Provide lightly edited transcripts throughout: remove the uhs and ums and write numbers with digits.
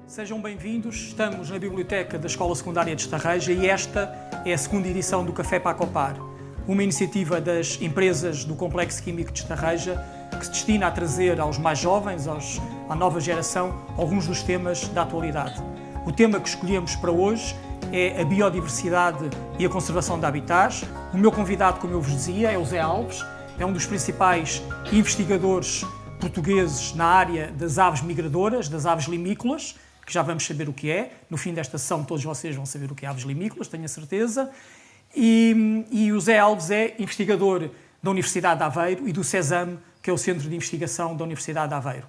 Sejam bem-vindos, estamos na Biblioteca da Escola Secundária de Estarreja e esta é a segunda edição do Café para Acopar, uma iniciativa das empresas do Complexo Químico de Estarreja que se destina a trazer aos mais jovens, à nova geração, alguns dos temas da atualidade. O tema que escolhemos para hoje é a biodiversidade e a conservação de habitats. O meu convidado, como eu vos dizia, é o Zé Alves, é um dos principais investigadores portugueses na área das aves migradoras, das aves limícolas, que já vamos saber o que é. No fim desta sessão todos vocês vão saber o que é aves limícolas, tenho a certeza. E o Zé Alves é investigador da Universidade de Aveiro e do CESAM, que é o Centro de Investigação da Universidade de Aveiro.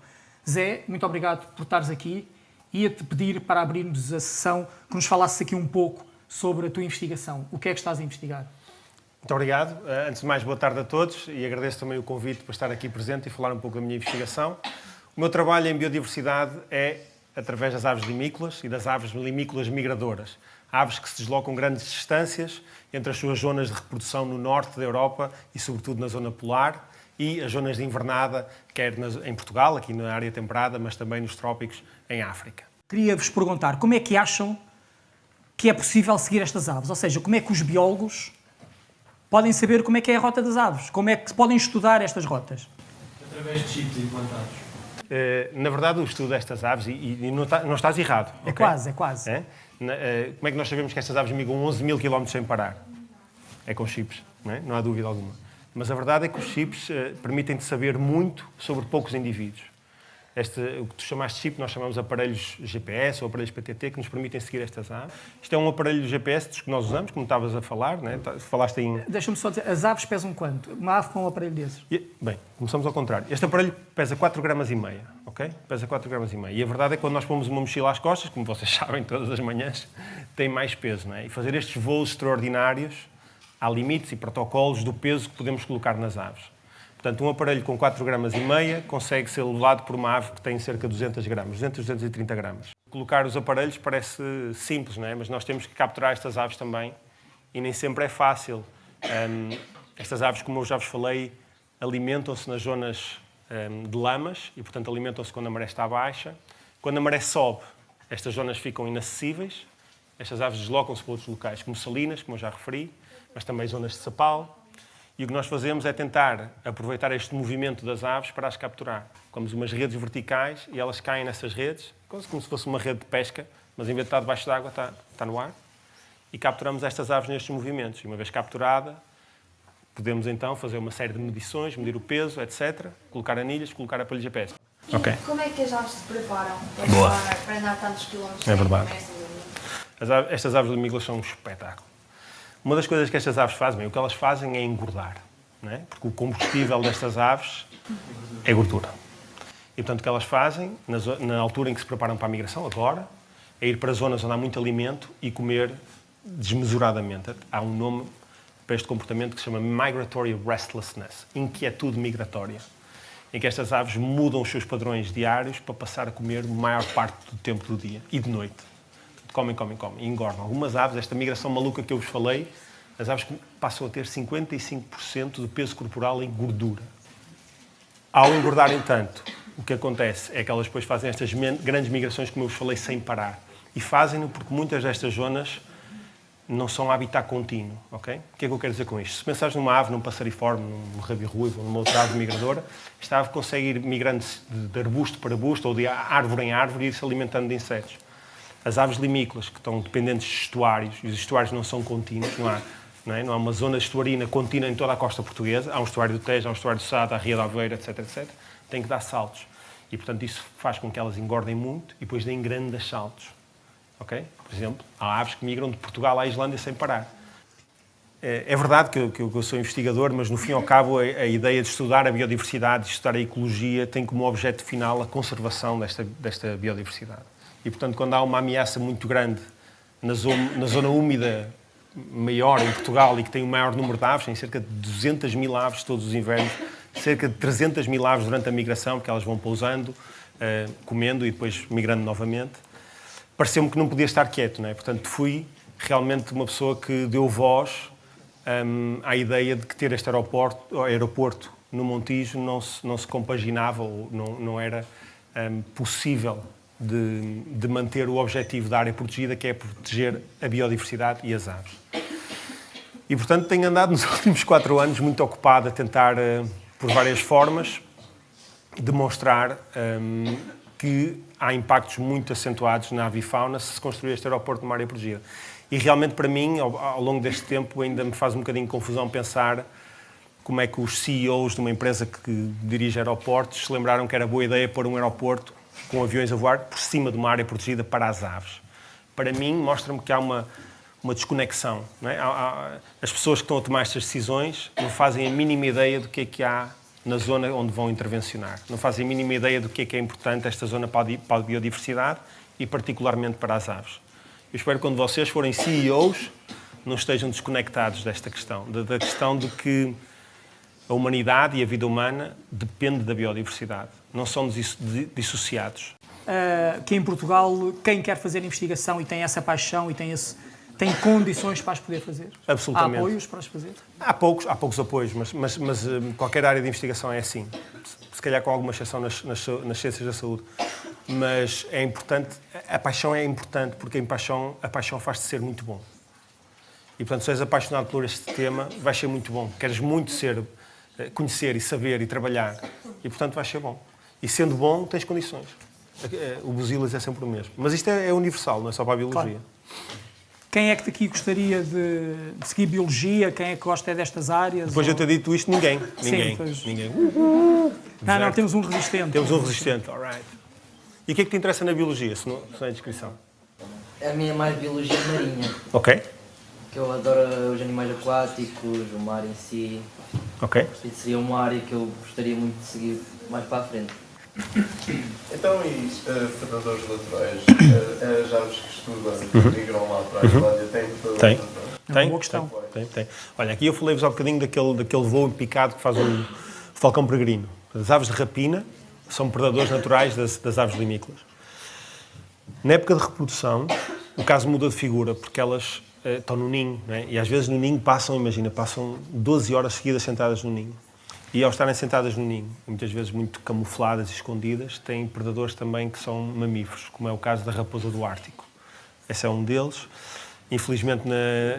Zé, muito obrigado por estares aqui. Ia-te pedir para abrirmos a sessão que nos falasses aqui um pouco sobre a tua investigação. O que é que estás a investigar? Muito obrigado. Antes de mais, boa tarde a todos e agradeço também o convite para estar aqui presente e falar um pouco da minha investigação. O meu trabalho em biodiversidade é através das aves limícolas e das aves limícolas migradoras. Aves que se deslocam grandes distâncias entre as suas zonas de reprodução no norte da Europa e, sobretudo, na zona polar e as zonas de invernada, quer em Portugal, aqui na área temperada, mas também nos trópicos, em África. Queria-vos perguntar como é que acham que é possível seguir estas aves? Ou seja, como é que os biólogos podem saber como é que é a rota das aves? Como é que podem estudar estas rotas? Através de chips implantados. Na verdade, o estudo destas aves, e não estás errado. É okay? quase, é quase. Como é que nós sabemos que estas aves migram 11 mil quilómetros sem parar? É com chips, não há dúvida alguma. Mas a verdade é que os chips permitem-te saber muito sobre poucos indivíduos. O que tu chamaste de chip, nós chamamos aparelhos GPS ou aparelhos PTT, que nos permitem seguir estas aves. Isto é um aparelho GPS dos que nós usamos, como estavas a falar, falaste em... Deixa-me só dizer, as aves pesam quanto? Uma ave com um aparelho desses? Bem, começamos ao contrário. Este aparelho pesa 4,5 gramas, ok? Pesa 4,5 gramas. E a verdade é que quando nós pomos uma mochila às costas, como vocês sabem todas as manhãs, tem mais peso, E fazer estes voos extraordinários, há limites e protocolos do peso que podemos colocar nas aves. Portanto, um aparelho com 4,5 gramas consegue ser levado por uma ave que tem cerca de 200 gramas, 230 gramas. Colocar os aparelhos parece simples, mas nós temos que capturar estas aves também e nem sempre é fácil. Estas aves, como eu já vos falei, alimentam-se nas zonas de lamas e, portanto, alimentam-se quando a maré está baixa. Quando a maré sobe, estas zonas ficam inacessíveis. Estas aves deslocam-se para outros locais, como salinas, como eu já referi, mas também zonas de sapal. E o que nós fazemos é tentar aproveitar este movimento das aves para as capturar. Colocamos umas redes verticais e elas caem nessas redes, como se fosse uma rede de pesca, mas em vez de estar debaixo d'água, está no ar. E capturamos estas aves nestes movimentos. E uma vez capturada, podemos então fazer uma série de medições, medir o peso, etc., colocar anilhas, colocar aparelho GPS. Okay. Como é que as aves se preparam para andar tantos quilómetros? É verdade. Estas aves limícolas são um espetáculo. Uma das coisas que estas aves fazem, o que elas fazem é engordar, Porque o combustível destas aves é gordura. E, portanto, o que elas fazem, na altura em que se preparam para a migração, agora, é ir para zonas onde há muito alimento e comer desmesuradamente. Há um nome para este comportamento que se chama Migratory Restlessness, inquietude migratória, em que estas aves mudam os seus padrões diários para passar a comer a maior parte do tempo do dia e de noite. Comem e engordam. Algumas aves, esta migração maluca que eu vos falei, as aves passam a ter 55% do peso corporal em gordura. Ao engordarem tanto, o que acontece é que elas depois fazem estas grandes migrações, como eu vos falei, sem parar. E fazem-no porque muitas destas zonas não são habitat contínuo, ok? O que é que eu quero dizer com isto? Se pensares numa ave, num passariforme, num rabi-ruivo ou numa outra ave migradora, esta ave consegue ir migrando de arbusto para arbusto ou de árvore em árvore e ir se alimentando de insetos. As aves limícolas, que estão dependentes de estuários, e os estuários não são contínuos, não há uma zona estuarina contínua em toda a costa portuguesa, há um estuário do Tejo, há um estuário do Sado, há a Ria de Aveiro, etc. Tem que dar saltos. E, portanto, isso faz com que elas engordem muito e depois deem grandes saltos. Okay? Por exemplo, há aves que migram de Portugal à Islândia sem parar. É verdade que eu sou investigador, mas, no fim e ao cabo, a ideia de estudar a biodiversidade, de estudar a ecologia, tem como objeto final a conservação desta biodiversidade. E, portanto, quando há uma ameaça muito grande na zona úmida maior em Portugal e que tem o maior número de aves, tem cerca de 200 mil aves todos os invernos, cerca de 300 mil aves durante a migração, porque elas vão pousando, comendo e depois migrando novamente, pareceu-me que não podia estar quieto, Portanto, fui realmente uma pessoa que deu voz à ideia de que ter este aeroporto no Montijo não se compaginava ou não era possível de manter o objetivo da área protegida, que é proteger a biodiversidade e as aves. E, portanto, tenho andado nos últimos 4 anos muito ocupado a tentar, por várias formas, demonstrar que há impactos muito acentuados na avifauna se construir este aeroporto numa área protegida. E realmente, para mim, ao longo deste tempo, ainda me faz um bocadinho de confusão pensar como é que os CEOs de uma empresa que dirige aeroportos se lembraram que era boa ideia pôr um aeroporto com aviões a voar por cima de uma área protegida para as aves. Para mim, mostra-me que há uma desconexão. Não é? As pessoas que estão a tomar estas decisões não fazem a mínima ideia do que há na zona onde vão intervencionar. Não fazem a mínima ideia do que é importante esta zona para a biodiversidade e particularmente para as aves. Eu espero que quando vocês forem CEOs não estejam desconectados desta questão, da questão de que a humanidade e a vida humana depende da biodiversidade. Não são dissociados. Que em Portugal, quem quer fazer investigação e tem essa paixão e tem condições para as poder fazer? Absolutamente. Há apoios para as fazer? Há poucos apoios, mas qualquer área de investigação é assim. Se calhar com alguma exceção nas ciências da saúde. Mas é importante, a paixão é importante, porque a paixão faz-te ser muito bom. E, portanto, se és apaixonado por este tema, vais ser muito bom. Queres muito conhecer e saber e trabalhar. E, portanto, vais ser bom. E, sendo bom, tens condições. O busilis é sempre o mesmo. Mas isto é universal, não é só para a biologia. Claro. Quem é que daqui gostaria de seguir biologia? Quem é que gosta destas árees? Depois de eu ter dito isto, ninguém. Ninguém. Não, temos um resistente. Temos um resistente, all right. E o que é que te interessa na biologia, se não é descrição? A minha é mais biologia marinha. Ok. Que eu adoro os animais aquáticos, o mar em si. Ok. Isto seria uma área que eu gostaria muito de seguir mais para a frente. Então, e predadores naturais? As aves que estudam migram lá para a Islândia têm predadores naturais? É uma boa questão. Tem. Olha, aqui eu falei-vos há bocadinho daquele voo picado que faz o falcão peregrino. As aves de rapina são predadores naturais das aves limícolas. Na época de reprodução, o caso muda de figura, porque elas estão no ninho, não é? E às vezes no ninho passam 12 horas seguidas sentadas no ninho. E ao estarem sentadas no ninho, muitas vezes muito camufladas e escondidas, têm predadores também que são mamíferos, como é o caso da raposa do Ártico. Esse é um deles. Infelizmente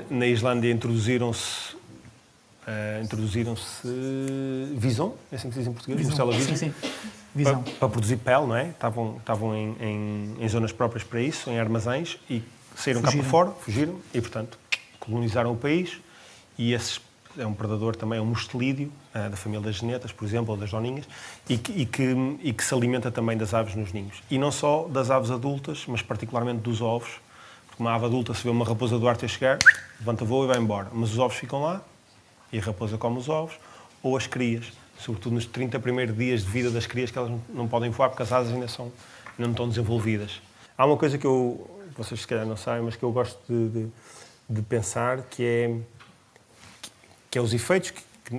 na Islândia introduziram-se visão, é assim que se diz em português? Visão. Sim. Visão. Para produzir pele, não é? Estavam em zonas próprias para isso, em armazéns, e saíram cá para fora, fugiram, e portanto colonizaram o país, e esse é um predador também, é um mustelídeo, da família das genetas, por exemplo, ou das doninhas, e que se alimenta também das aves nos ninhos. E não só das aves adultas, mas particularmente dos ovos, porque uma ave adulta, se vê uma raposa do Ártico a chegar, levanta voo e vai embora, mas os ovos ficam lá, e a raposa come os ovos, ou as crias, sobretudo nos 30 primeiros dias de vida das crias, que elas não podem voar porque as asas ainda não estão desenvolvidas. Há uma coisa que vocês se calhar não sabem, mas que eu gosto de pensar, que é os efeitos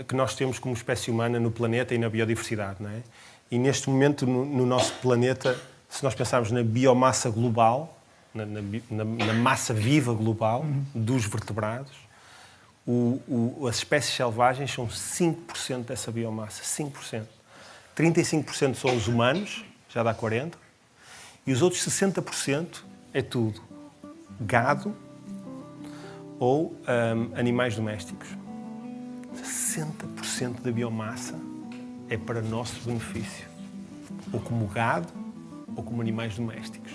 que nós temos como espécie humana no planeta e na biodiversidade, não é? E neste momento, no nosso planeta, se nós pensarmos na biomassa global, na massa viva global dos vertebrados, as espécies selvagens são 5% dessa biomassa, 5%. 35% são os humanos, já dá 40%, e os outros 60% é tudo gado ou animais domésticos. 60% da biomassa é para nosso benefício, ou como gado ou como animais domésticos.